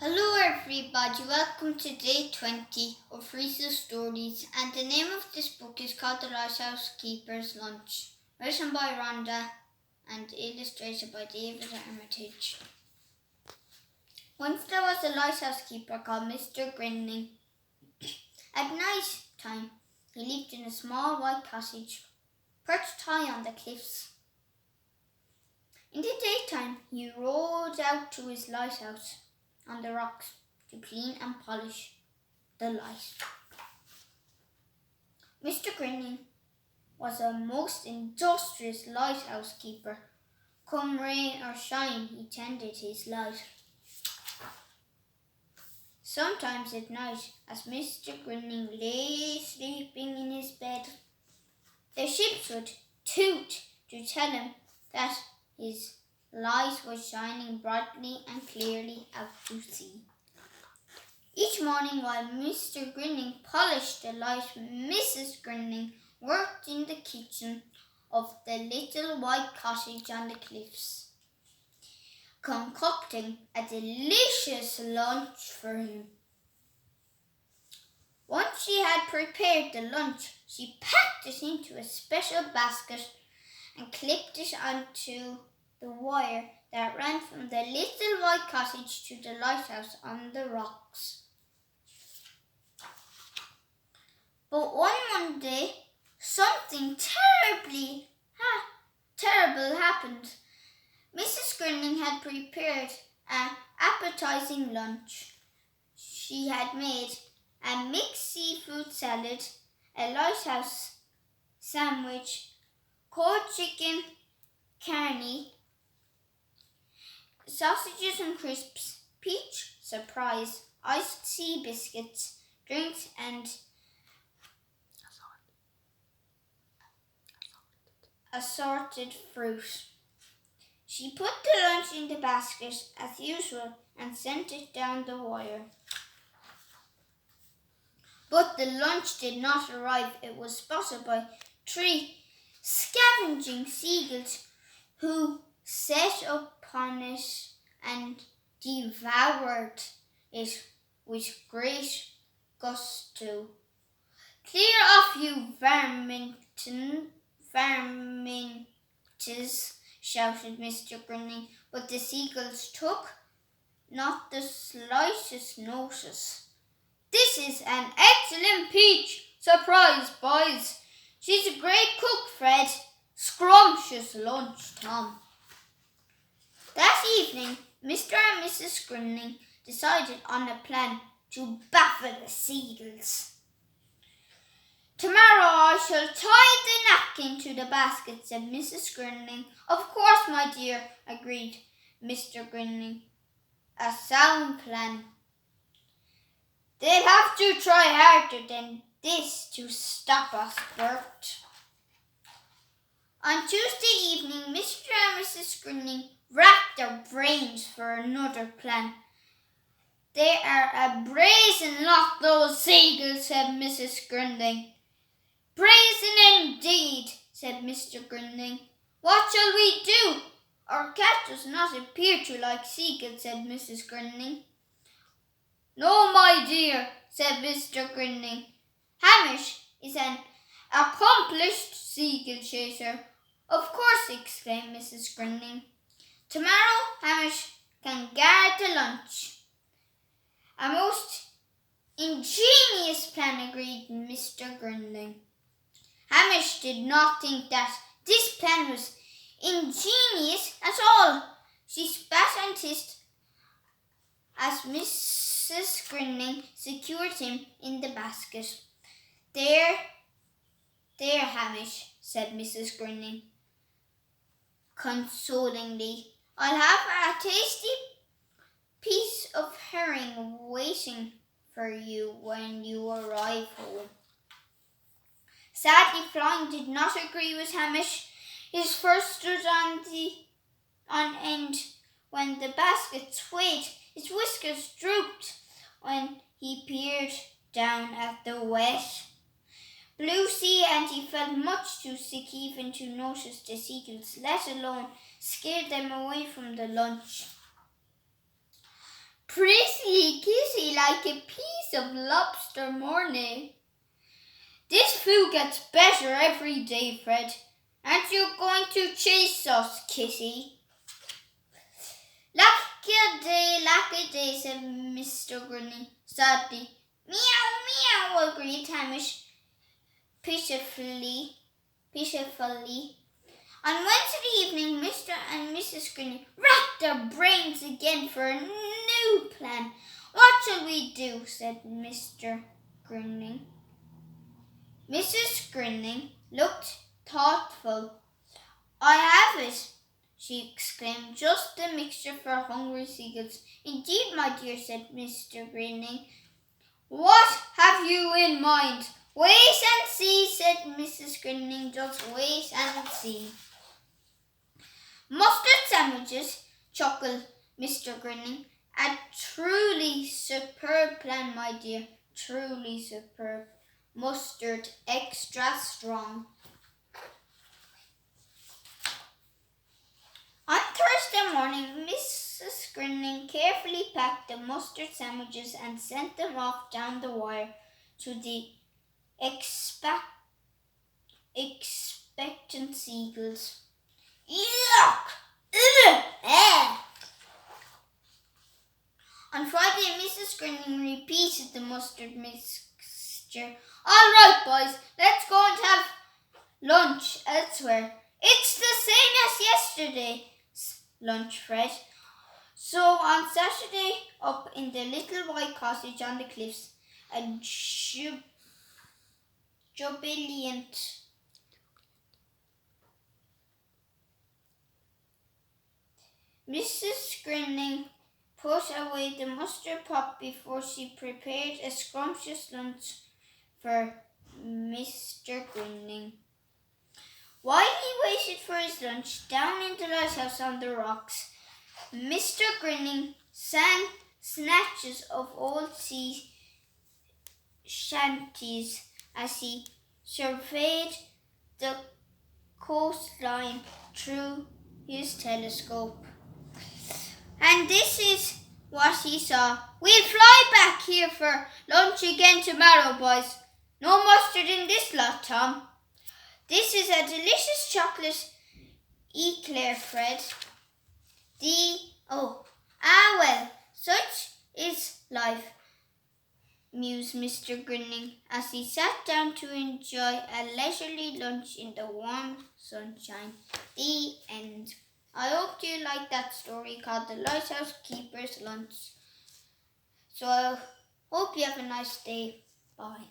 Hello everybody, welcome to day 20 of Rhys Stories, and the name of this book is called The Lighthouse Keeper's Lunch, written by Ronda and illustrated by David and Armitage. Once there was a lighthouse keeper called Mr. Grinning. At night time, he lived in a small white cottage, perched high on the cliffs. In the daytime, he rowed out to his lighthouse on the rocks to clean and polish the light. Mr. Grinning was a most industrious lighthouse keeper. Come rain or shine, he tended his light. Sometimes at night, as Mr. Grinning lay sleeping in his bed, the ships would toot to tell him that his light was shining brightly and clearly out to sea. Each morning while Mr. Grinning polished the light, Mrs. Grinning worked in the kitchen of the little white cottage on the cliffs, concocting a delicious lunch for him. Once she had prepared the lunch, she packed it into a special basket and clipped it onto the wire that ran from the little white cottage to the lighthouse on the rocks. But one Monday, something terrible happened. Mrs. Grinning had prepared an appetizing lunch. She had made a mixed seafood salad, a lighthouse sandwich, cold chicken carne, sausages and crisps, peach surprise, iced sea biscuits, drinks and assorted fruit. She put the lunch in the basket as usual and sent it down the wire. But the lunch did not arrive. It was spotted by 3 scavenging seagulls who set upon it and devoured it with great gusto. "Clear off, you varmints," shouted Mr. Grinning, but the seagulls took not the slightest notice. "This is an excellent peach surprise, boys. She's a great cook, Fred. Scrumptious lunch, Tom." That evening, Mr. and Mrs. Grinning decided on a plan to baffle the seagulls. "Tomorrow I shall tie the napkin to the basket," said Mrs. Grinning. "Of course, my dear," agreed Mr. Grinning. "A sound plan. They'll have to try harder than this to stop us, Bert." On Tuesday evening, Mr. and Mrs. Grinning racked their brains for another plan. "They are a brazen lot, those seagulls," said Mrs. Grinning. "Brazen indeed," said Mr. Grinning. "What shall we do? Our cat does not appear to like seagulls," said Mrs. Grinning. "No, my dear," said Mr. Grinning. "Hamish is an accomplished seagull chaser." "Of course," exclaimed Mrs. Grinning. "Tomorrow Hamish can guard the lunch." "A most ingenious plan," agreed Mr. Grinning. Hamish did not think that this plan was ingenious at all. She spat and hissed as Mrs. Grinning secured him in the basket. There, Hamish," said Mrs. Grinning consolingly. "I'll have a tasty piece of herring waiting for you when you arrive home." Sadly, Flying did not agree with Hamish. His fur stood on end when the basket swayed. His whiskers drooped when he peered down at the wet blue sea, and he felt much too sick even to notice the seagulls, let alone scare them away from the lunch. Pretty kissy like a piece of lobster morning. This food gets better every day, Fred. Aren't you going to chase us, Kissy? Lack a day, said Mr. Grinning sadly. Meow, meow, agreed Hamish pitifully. On Wednesday evening, Mr. and Mrs. Grinning racked their brains again for a new plan. What shall we do? Said Mr. Grinning. Mrs. Grinning looked thoughtful. I have it, she exclaimed, just the mixture for hungry seagulls. Indeed, my dear, said Mr. Grinning. What have you in mind? Wait and see, said Mrs. Grinning, just wait and see. Mustard sandwiches, chuckled Mr. Grinning. A truly superb plan, my dear, truly superb. Mustard extra strong. On Thursday morning, Mrs. Grinning carefully packed the mustard sandwiches and sent them off down the wire to the expectant seagulls. Yuck! On Friday, Mrs. Grinning repeated the mustard mixture. All right, boys, let's go and have lunch elsewhere. It's the same as yesterday's lunch, Fred. So on Saturday, up in the little white cottage on the cliffs, a jubilant Mrs. Grinning put away the mustard pot before she prepared a scrumptious lunch for Mr. Grinning. While he waited for his lunch down in the lighthouse on the rocks, Mr. Grinning sang snatches of old sea shanties as he surveyed the coastline through his telescope. And this is what he saw. We'll fly back here for lunch again tomorrow, boys. No mustard in this lot, Tom. This is a delicious chocolate eclair, Fred. Well, such is life, mused Mr. Grinning as he sat down to enjoy a leisurely lunch in the warm sunshine. The end. I hope you liked that story called The Lighthouse Keeper's Lunch. So I hope you have a nice day. Bye.